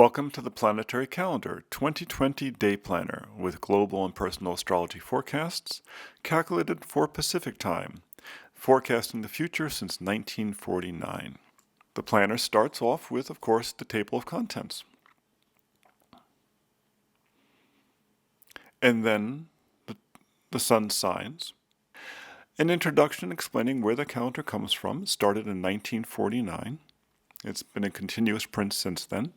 Welcome to the Planetary Calendar 2020 Day Planner with global and personal astrology forecasts calculated for Pacific Time, forecasting the future since 1949. The planner starts off with, of course, the table of contents. And then the sun signs. An introduction explaining where the calendar comes from. It started in 1949. It's been a continuous print since then.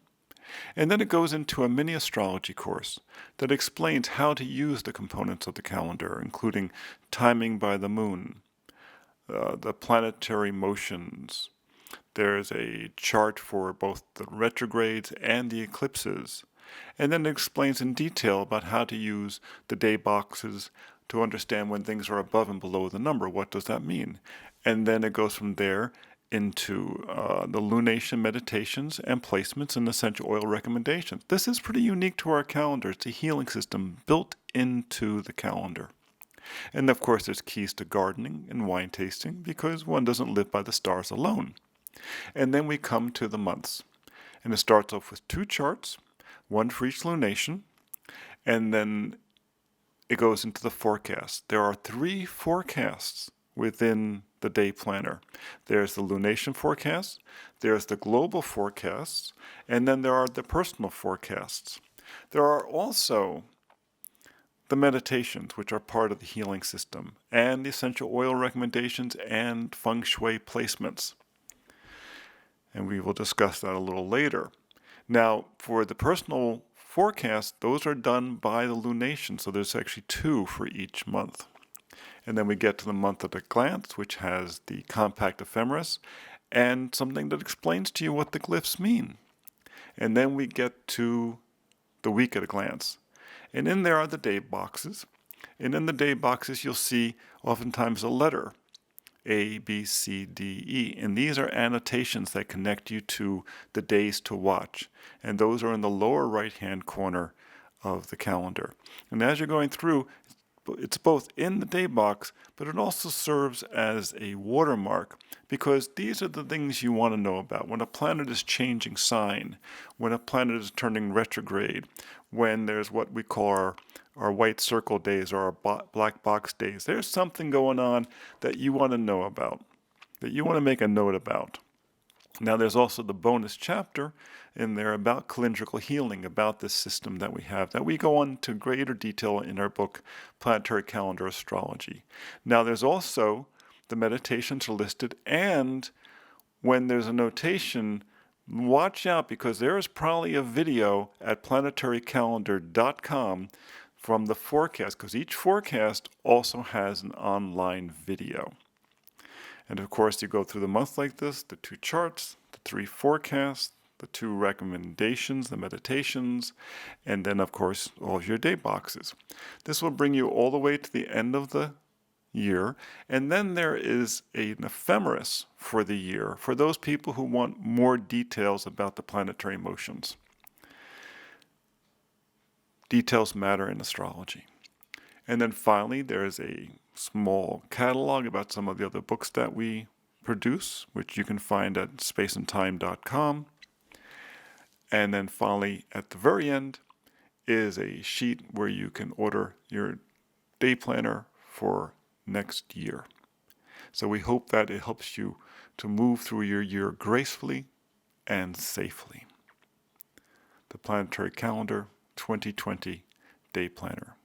And then it goes into a mini astrology course that explains how to use the components of the calendar, including timing by the moon, the planetary motions. There's a chart for both the retrogrades and the eclipses. And then it explains in detail about how to use the day boxes to understand when things are above and below the number. What does that mean? And then it goes from there into the lunation meditations and placements and essential oil recommendations. This is pretty unique to our calendar. It's a healing system built into the calendar. And of course, there's keys to gardening and wine tasting because one doesn't live by the stars alone. And then we come to the months. And it starts off with two charts, one for each lunation, and then it goes into the forecast. There are three forecasts within the day planner. There's the lunation forecast, there's the global forecasts, and then there are the personal forecasts. There are also the meditations, which are part of the healing system, and the essential oil recommendations and feng shui placements. And we will discuss that a little later. Now, for the personal forecast, those are done by the lunation, so there's actually two for each month. And then we get to the month at a glance, which has the compact ephemeris and something that explains to you what the glyphs mean. And then we get to the week at a glance. And in there are the day boxes. And in the day boxes, you'll see oftentimes a letter, A, B, C, D, E. And these are annotations that connect you to the days to watch. And those are in the lower right-hand corner of the calendar. And as you're going through, it's both in the day box, but it also serves as a watermark because these are the things you want to know about. When a planet is changing sign, when a planet is turning retrograde, when there's what we call our white circle days or our black box days, there's something going on that you want to know about, that you want to make a note about. Now, there's also the bonus chapter in there about calendrical healing, about this system that we have, that we go into greater detail in our book, Planetary Calendar Astrology. Now, there's also the meditations are listed, and when there's a notation, watch out because there is probably a video at planetarycalendar.com from the forecast, because each forecast also has an online video. And of course, you go through the month like this, the two charts, the three forecasts, the two recommendations, the meditations, and then, of course, all of your day boxes. This will bring you all the way to the end of the year. And then there is an ephemeris for the year for those people who want more details about the planetary motions. Details matter in astrology. And then finally, there's a small catalog about some of the other books that we produce, which you can find at spaceandtime.com. And then finally, at the very end, is a sheet where you can order your day planner for next year. So we hope that it helps you to move through your year gracefully and safely. The Planetary Calendar 2020 Day Planner.